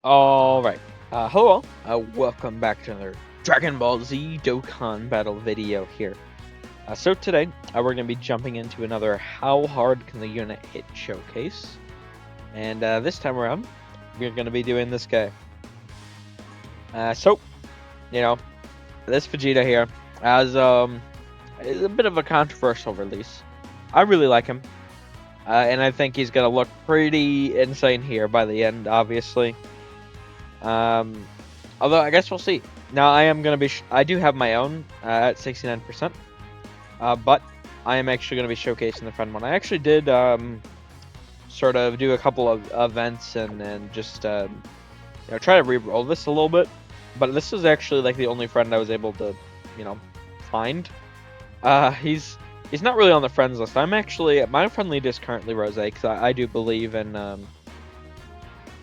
Alright, hello all, welcome back to another Dragon Ball Z Dokkan Battle video here. So today, we're going to be jumping into another How Hard Can the Unit Hit showcase. And this time around, we're going to be doing this guy. This Vegeta here is a bit of a controversial release. I really like him, and I think he's going to look pretty insane here by the end, obviously. Although I guess we'll see. Now I am gonna be. I do have my own at 69%, but I am actually gonna be showcasing the friend one. I actually did sort of do a couple of events and just try to re-roll this a little bit. But this is actually like the only friend I was able to find. He's not really on the friends list. I'm actually my friend lead is currently Rose because I do believe in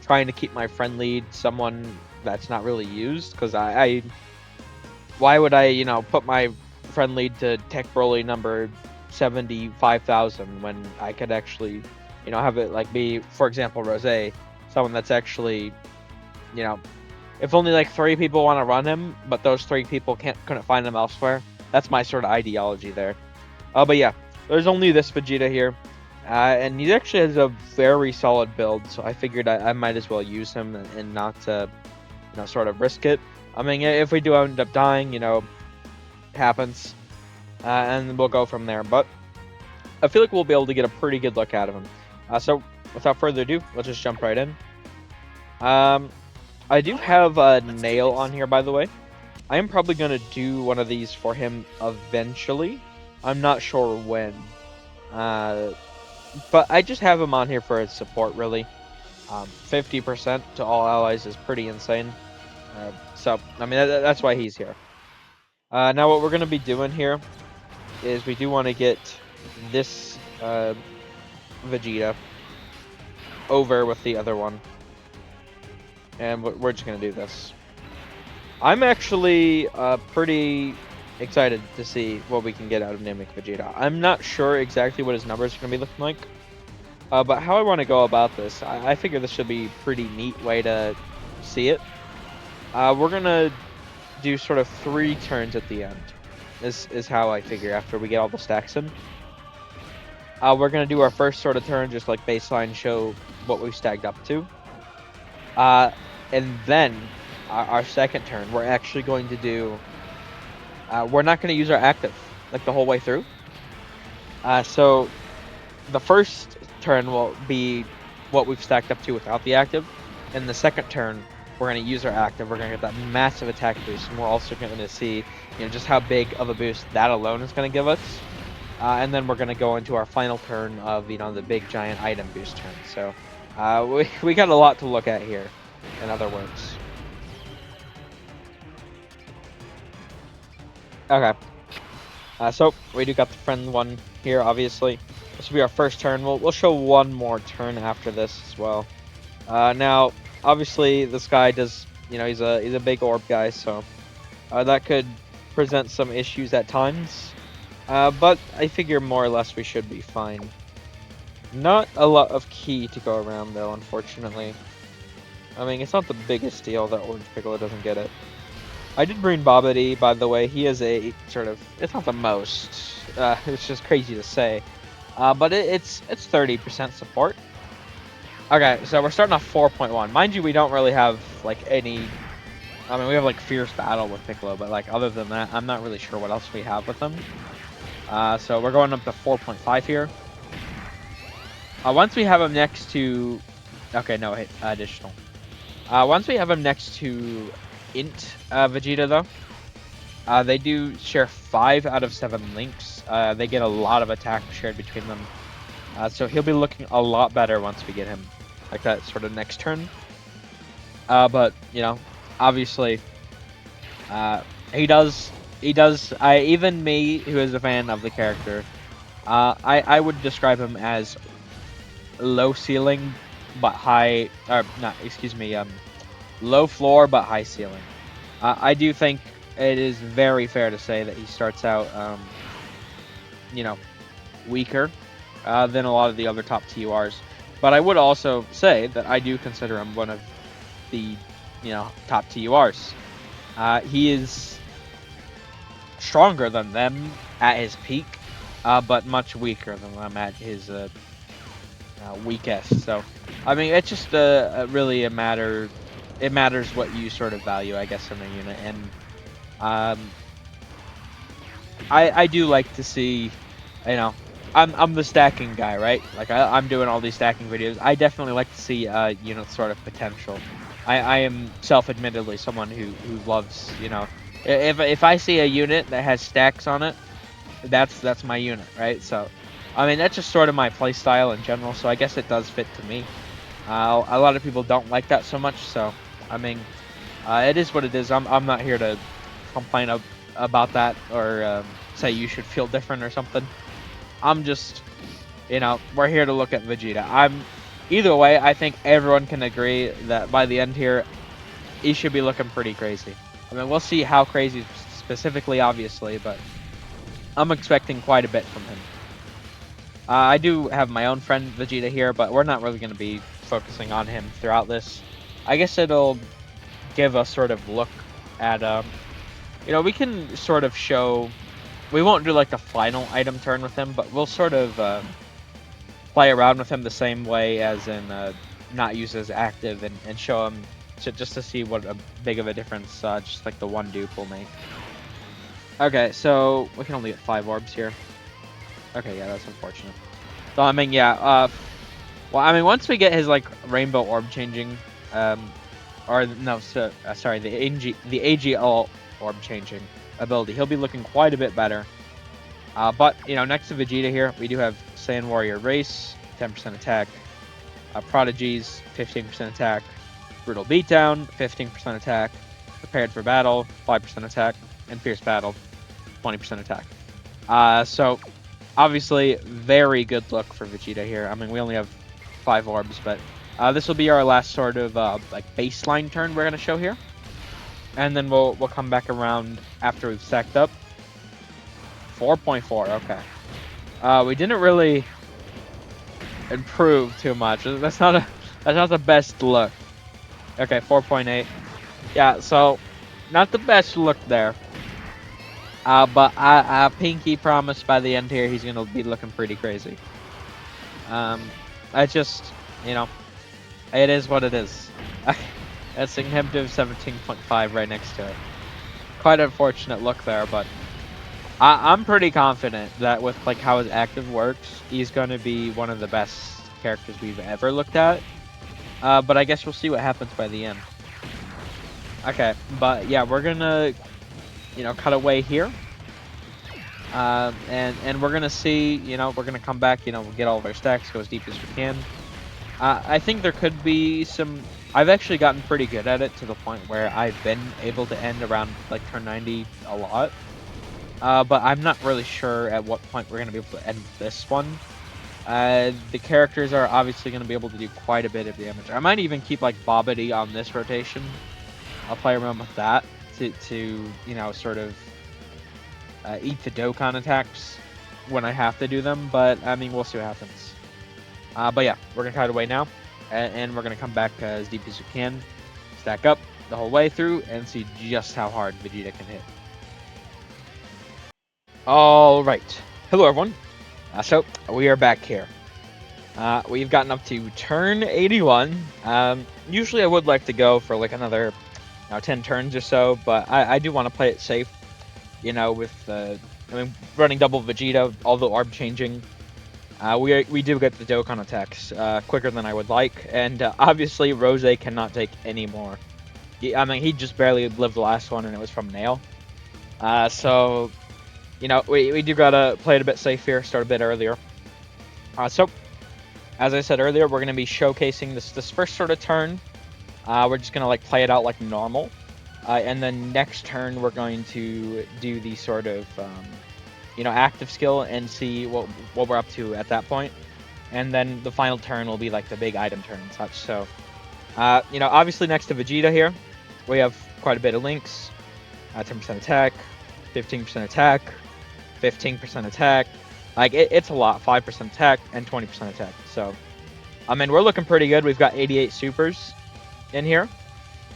trying to keep my friend lead someone that's not really used, because why would I put my friend lead to Tech Broly number 75,000 when I could actually have it like be, for example, Rose, someone that's actually if only like 3 people want to run him, but those 3 people couldn't find him elsewhere. That's my sort of ideology there. But yeah, there's only this Vegeta here. And he actually has a very solid build, so I figured I might as well use him and not sort of risk it. I mean, if we do end up dying, it happens, and we'll go from there. But I feel like we'll be able to get a pretty good look out of him. So without further ado, let's just jump right in. I do have a nail on here, by the way. I am probably going to do one of these for him eventually. I'm not sure when. But I just have him on here for his support, really. 50% to all allies is pretty insane. So, I mean, that's why he's here. Now, what we're going to be doing here is we do want to get this Vegeta over with the other one. And we're just going to do this. I'm actually pretty excited to see what we can get out of Namek Vegeta. I'm not sure exactly what his numbers are going to be looking like, but how I want to go about this, I figure this should be a pretty neat way to see it. We're going to do sort of 3 turns at the end. This is how I figure after we get all the stacks in. We're going to do our first sort of turn, just like baseline, show what we've stacked up to. And then our second turn, we're actually going to do we're not going to use our active like the whole way through. So the first turn will be what we've stacked up to without the active, and the second turn we're going to use our active. We're going to get that massive attack boost, and we're also going to see just how big of a boost that alone is going to give us. And then we're going to go into our final turn of the big giant item boost turn. So we got a lot to look at here, in other words. Okay. So we do got the friend one here, obviously. This will be our first turn. We'll show one more turn after this as well. Now, obviously, this guy does, he's a big orb guy, so that could present some issues at times. But I figure more or less we should be fine. Not a lot of key to go around, though, unfortunately. I mean, it's not the biggest deal that Orange Piccolo doesn't get it. I did bring Babidi, by the way. He is a sort of, it's not the most, it's just crazy to say. But it's 30% support. Okay, so we're starting off 4.1. Mind you, we don't really have, like, any, I mean, we have, like, Fierce Battle with Piccolo, but, like, other than that, I'm not really sure what else we have with him. So we're going up to 4.5 here. Once we have him next to, okay, no, additional. Once we have him next to Int Vegeta, though, they do share 5 out of 7 links. They get a lot of attack shared between them, so he'll be looking a lot better once we get him like that sort of next turn. But obviously, he does. Even me, who is a fan of the character, I would describe him as low ceiling but high, or not, excuse me, low floor but high ceiling. I do think it is very fair to say that he starts out, weaker than a lot of the other top TURs. But I would also say that I do consider him one of the, top TURs. He is stronger than them at his peak, but much weaker than them at his weakest. So, I mean, it's just really a matter. It matters what you sort of value, I guess, in a unit, and um, I do like to see, you know, I'm the stacking guy, right? Like I'm doing all these stacking videos. I definitely like to see unit sort of potential. I am self-admittedly someone who loves, if I see a unit that has stacks on it, that's my unit, right? So, I mean, that's just sort of my play style in general. So I guess it does fit to me. A lot of people don't like that so much. So, I mean, it is what it is. I'm not here to complain about that or say you should feel different or something. I'm just, we're here to look at Vegeta. Either way, I think everyone can agree that by the end here, he should be looking pretty crazy. I mean, we'll see how crazy specifically, obviously, but I'm expecting quite a bit from him. I do have my own friend Vegeta here, but we're not really going to be focusing on him throughout this. I guess it'll give a sort of look at, we can sort of show. We won't do like the final item turn with him, but we'll sort of play around with him the same way as in not use as active and show him just to see what a big of a difference just like the one dupe will make. Okay, so we can only get 5 orbs here. Okay, yeah, that's unfortunate. So I mean, yeah, well, I mean, once we get his like rainbow orb changing, or no, sorry, the AGL orb changing ability, he'll be looking quite a bit better. But next to Vegeta here, we do have Saiyan Warrior Race, 10% attack, Prodigies, 15% attack, Brutal Beatdown, 15% attack, Prepared for Battle, 5% attack, and Fierce Battle, 20% attack. So obviously, very good look for Vegeta here. I mean, we only have 5 orbs, but this will be our last sort of like baseline turn we're gonna show here, and then we'll come back around after we've stacked up. 4.4. Okay. We didn't really improve too much. That's not the best look. Okay, 4.8. Yeah, so not the best look there. But I pinky promise by the end here he's gonna be looking pretty crazy. I just, it is what it is. That's inhibitive 17.5 right next to it. Quite unfortunate look there, but I'm pretty confident that with like how his active works, he's gonna be one of the best characters we've ever looked at. But I guess we'll see what happens by the end. Okay, but yeah, we're gonna, cut away here. And we're gonna see, we're gonna come back, we'll get all of our stacks, go as deep as we can. I think there could be some. I've actually gotten pretty good at it to the point where I've been able to end around like turn 90 a lot. But I'm not really sure at what point we're gonna be able to end this one. The characters are obviously gonna be able to do quite a bit of damage. I might even keep like Bobbity on this rotation. I'll play around with that to sort of eat the Dokkan attacks when I have to do them, but I mean, we'll see what happens. But yeah, we're gonna cut away now, and we're gonna come back as deep as we can, stack up the whole way through, and see just how hard Vegeta can hit. All right, hello everyone. So we are back here. We've gotten up to turn 81. Usually I would like to go for like another 10 turns or so, but I do want to play it safe. With running double Vegeta, all the orb changing, we do get the Dokkan attacks quicker than I would like, and obviously Rose cannot take any more. I mean, he just barely lived the last one, and it was from Nail. So, we do gotta play it a bit safe here, start a bit earlier. So, as I said earlier, we're gonna be showcasing this first sort of turn. We're just gonna like play it out like normal. And then next turn, we're going to do the sort of, active skill and see what we're up to at that point. And then the final turn will be like the big item turn and such. So, obviously next to Vegeta here, we have quite a bit of links. 10% attack, 15% attack, 15% attack. Like, it's a lot. 5% attack and 20% attack. So, I mean, we're looking pretty good. We've got 88 supers in here.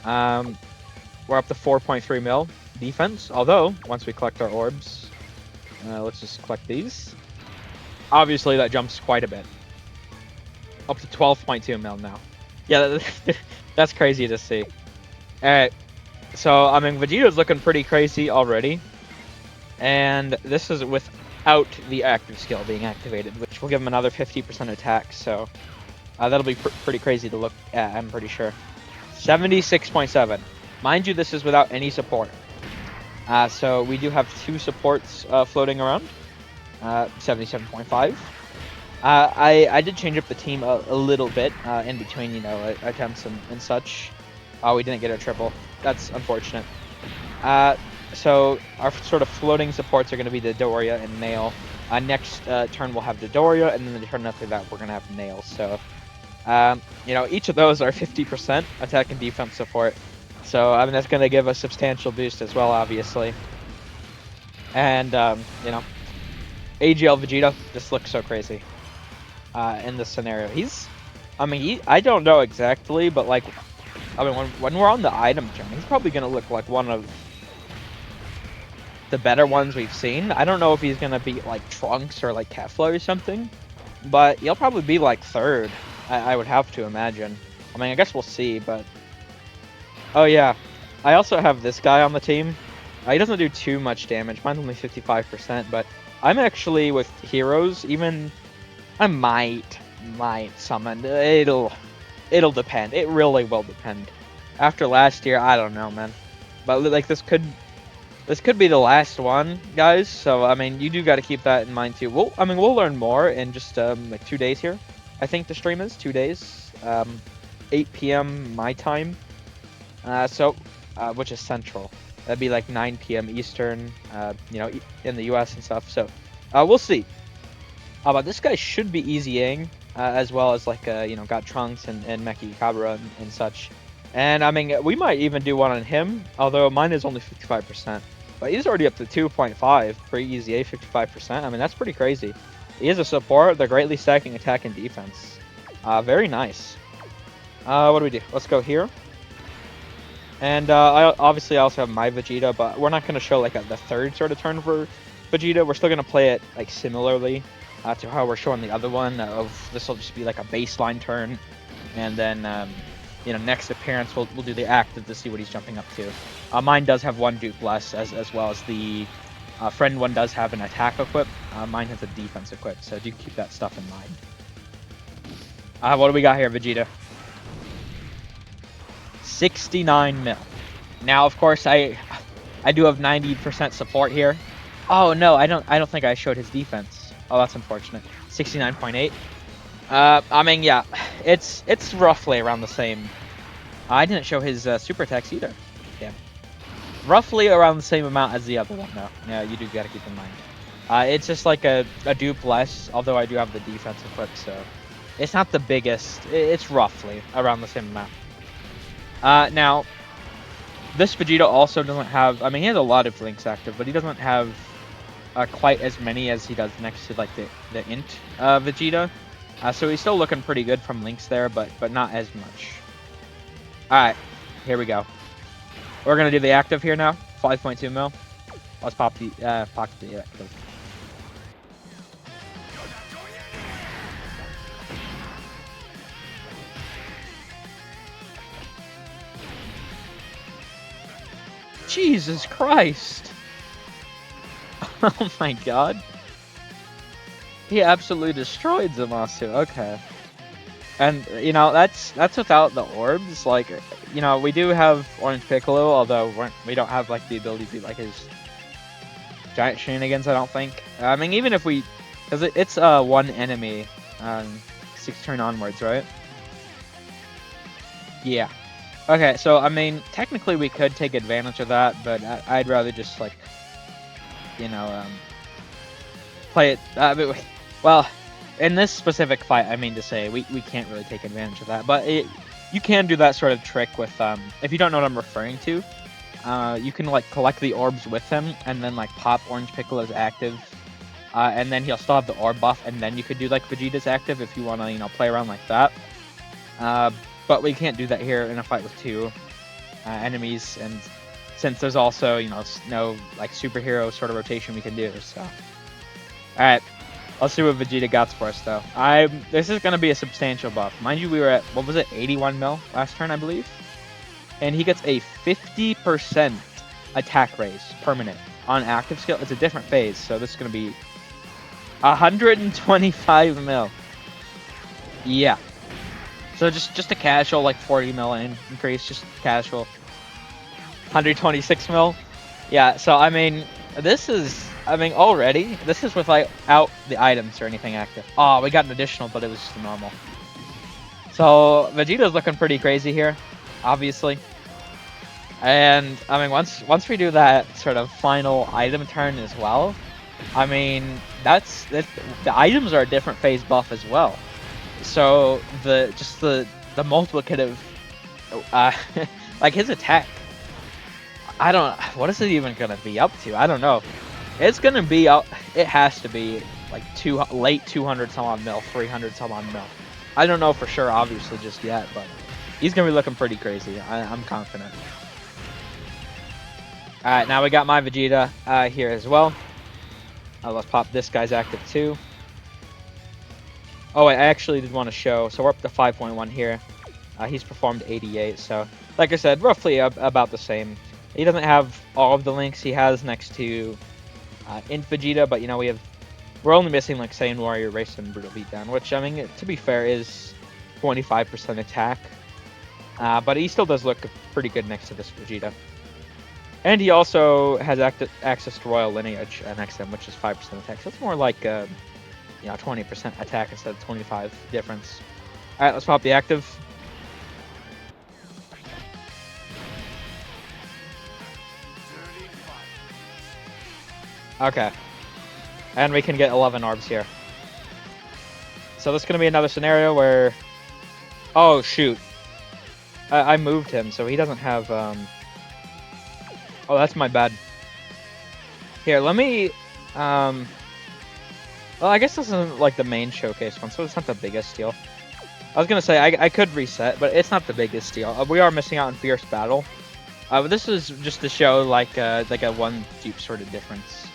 We're up to 4.3 mil defense. Although once we collect our orbs, let's just collect these. Obviously, that jumps quite a bit. Up to 12.2 mil now. Yeah, that's crazy to see. Alright, so, I mean, Vegeta's looking pretty crazy already. And this is without the active skill being activated, which will give him another 50% attack, so that'll be pretty crazy to look at, I'm pretty sure. 76.7. Mind you, this is without any support. So we do have 2 supports floating around. 77.5. I did change up the team a little bit in between, you know, attempts and such. We didn't get a triple. That's unfortunate. So our sort of floating supports are going to be the Doria and Nail. Next turn we'll have the Doria, and then the turn after that we're going to have Nail. So, you know, each of those are 50% attack and defense support. So, I mean, that's going to give a substantial boost as well, obviously. And, you know, AGL Vegeta just looks so crazy in this scenario. I don't know exactly, but, like, I mean, when we're on the item turn, he's probably going to look like one of the better ones we've seen. I don't know if he's going to be, like, Trunks or, like, Kefla or something, but he'll probably be, like, third, I would have to imagine. I mean, I guess we'll see, but... Oh, yeah. I also have this guy on the team. He doesn't do too much damage. Mine's only 55%, but I'm actually, with heroes, even... I might summon. It'll depend. It really will depend. After last year, I don't know, man. But, like, this could be the last one, guys. So, I mean, you do got to keep that in mind, too. We'll learn more in just, like, 2 days here. I think the stream is 2 days. 8 p.m. my time. Which is Central. That'd be like 9 p.m. Eastern, you know, in the U.S. and stuff. So, we'll see. But this guy should be easying, as well as, like, you know, got Trunks and Meki Cabra and such. And, I mean, we might even do one on him, although mine is only 55%. But he's already up to 2.5 for EZA, 55%. I mean, that's pretty crazy. He is a support. They're greatly stacking attack and defense. Very nice. What do we do? Let's go here. And I obviously also have my Vegeta, but we're not going to show, like, the third sort of turn for Vegeta. We're still going to play it, like, similarly to how we're showing the other one. This will just be, like, a baseline turn. And then... you know, next appearance, we'll do the active to see what he's jumping up to. Mine does have 1 dupe less, as well as the friend one does have an attack equip. Mine has a defense equip, so do keep that stuff in mind. What do we got here, Vegeta? 69 mil. Now, of course, I do have 90% support here. Oh no, I don't think I showed his defense. Oh, that's unfortunate. 69.8. I mean, yeah, it's roughly around the same. I didn't show his super attacks either. Yeah, roughly around the same amount as the other one, though. Yeah, you do gotta keep in mind. It's just like a dupe less, although I do have the defense equipped, so it's not the biggest. It's roughly around the same amount. Now, this Vegeta also doesn't have. I mean, he has a lot of links active, but he doesn't have quite as many as he does next to, like, the Int Vegeta. So he's still looking pretty good from links there, but not as much. Alright, here we go. We're going to do the active here now. 5.2 mil. Let's pop the active. Jesus Christ! Oh my god. He absolutely destroyed Zamasu. Okay. And, you know, that's without the orbs. Like, you know, we do have Orange Piccolo, although we don't have, like, the ability to do, like, his giant shenanigans, I don't think. I mean, even if we... Because it's 1 enemy 6 turn onwards, right? Yeah. Okay, so, I mean, technically we could take advantage of that, but I'd rather just, like, you know, play it... well, in this specific fight, I mean to say, we can't really take advantage of that. But you can do that sort of trick with, if you don't know what I'm referring to, you can, like, collect the orbs with him, and then, like, pop Orange Piccolo's active, and then he'll still have the orb buff, and then you could do, like, Vegeta's active if you want to, you know, play around like that. But we can't do that here in a fight with 2. enemies, and since there's also, you know, no like superhero sort of rotation we can do. So, all right, let's see what Vegeta got for us though. This is gonna be a substantial buff, mind you. We were at, what was it, 81 mil last turn, I believe, and he gets a 50% attack raise permanent on active skill. It's a different phase, so this is gonna be 125 mil. Yeah. So just a casual like 40 mil increase, just casual. 126 mil. Yeah, so I mean, already, this is without the items or anything active. Oh, we got an additional, but it was just normal. So Vegeta's looking pretty crazy here, obviously. And I mean, once we do that sort of final item turn as well, I mean, the items are a different phase buff as well. So the multiplicative, like his attack, what is it even gonna be up to? I don't know. It's gonna be up. It has to be like late 200 some odd mil, 300 some odd mil. I don't know for sure, obviously, just yet, but he's gonna be looking pretty crazy. I'm confident. All right, now we got my Vegeta here as well. Let's pop this guy's active too. Oh, I actually did want to show. So we're up to 5.1 here. He's performed 88. So, like I said, roughly about the same. He doesn't have all of the links he has next to Int Vegeta, but you know we're only missing like Saiyan Warrior, Race, and Brutal Beatdown, which I mean, to be fair, is 25% attack. But he still does look pretty good next to this Vegeta. And he also has access to Royal Lineage next to him, which is 5% attack. So it's more like 20% attack instead of 25 difference. All right, let's pop the active. Okay. And we can get 11 orbs here. So this is going to be another scenario where... Oh, shoot. I moved him, so he doesn't have... Oh, that's my bad. Here, let me... Well, I guess this isn't like the main showcase one, so it's not the biggest deal. I was gonna say I could reset, but it's not the biggest deal. We are missing out on Fierce Battle. But this is just to show like a one dupe sort of difference.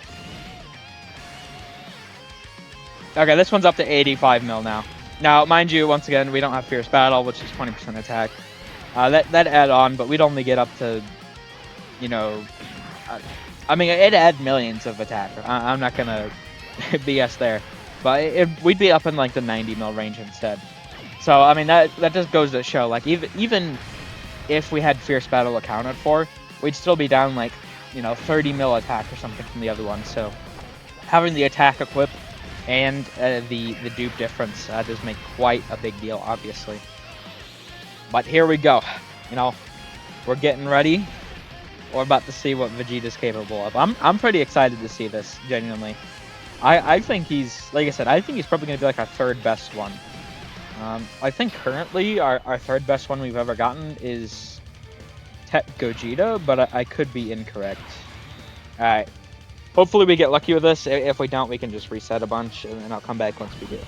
Okay, this one's up to 85 mil now. Now, mind you, once again, we don't have Fierce Battle, which is 20% attack. That add on, but we'd only get up to, you know, I mean, it'd add millions of attack. I'm not gonna BS there, but we'd be up in like the 90 mil range instead. So I mean that just goes to show, like even if we had Fierce Battle accounted for, we'd still be down like, you know, 30 mil attack or something from the other one. So having the attack equip and the dupe difference does make quite a big deal, obviously. But here we go. You know, we're getting ready. We're about to see what Vegeta's capable of. I'm pretty excited to see this, genuinely. I think he's, like I said, I think he's probably going to be like our third best one. I think currently our third best one we've ever gotten is Tet Gogeta, but I could be incorrect. Alright. Hopefully we get lucky with this. If we don't, we can just reset a bunch, and then I'll come back once we do.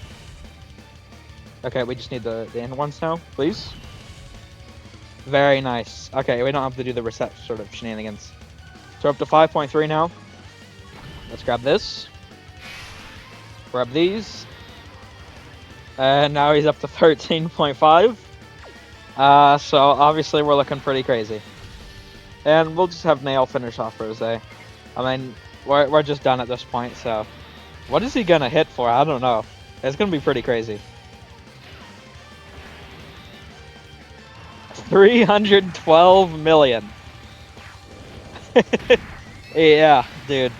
Okay, we just need the end ones now, please. Very nice. Okay, we don't have to do the reset sort of shenanigans. So we're up to 5.3 now. Let's grab this. Grab these. And now he's up to 13.5. So obviously we're looking pretty crazy. And we'll just have Nail finish off Rose. I mean, we're just done at this point, so... What is he gonna hit for? I don't know. It's gonna be pretty crazy. 312 million. Yeah, dude.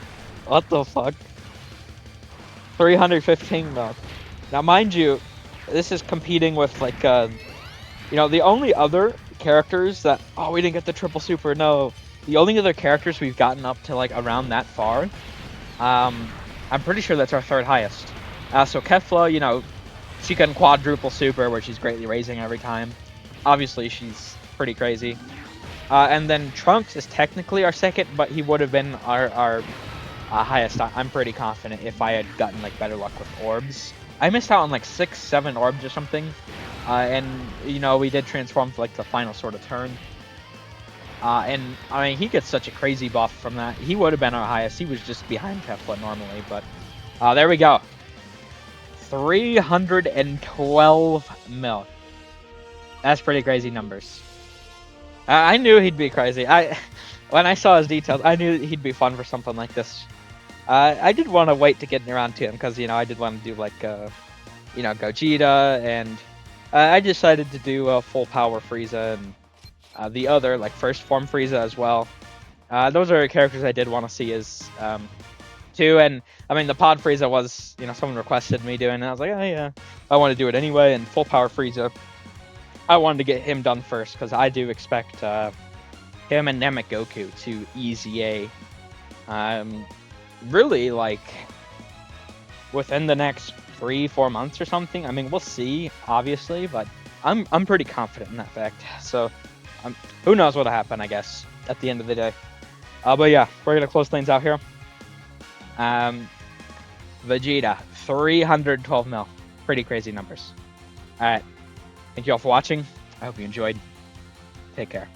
What the fuck? 315 mil. Now, mind you, this is competing with, like, you know, the only other characters that... Oh, we didn't get the triple super, no. The only other characters we've gotten up to, like, around that far, I'm pretty sure that's our third highest. So Kefla, you know, she can quadruple super, where she's greatly raising every time. Obviously, she's pretty crazy. And then Trunks is technically our second, but he would have been our highest. I'm pretty confident if I had gotten like better luck with orbs. I missed out on like 6-7 orbs or something. And, you know, we did transform for like the final sort of turn. And I mean, he gets such a crazy buff from that. He would have been our highest. He was just behind Kefla normally, but there we go. 312 mil. That's pretty crazy numbers. I knew he'd be crazy. When I saw his details, I knew he'd be fun for something like this. I did want to wait to get around to him because I did want to do like Gogeta, and I decided to do full power Frieza and the other like first form Frieza as well. Those are characters I did want to see as too, and I mean the Pod Frieza was someone requested me doing it. I was like, oh yeah, I want to do it anyway, and full power Frieza. I wanted to get him done first because I do expect him and Namek Goku to easy A. Really like within the next 3-4 months or something. I mean, we'll see, obviously, but I'm pretty confident in that fact. So, who knows what'll happen? I guess at the end of the day. But yeah, we're gonna close things out here. Vegeta, 312 mil, pretty crazy numbers. All right. Thank you all for watching. I hope you enjoyed. Take care.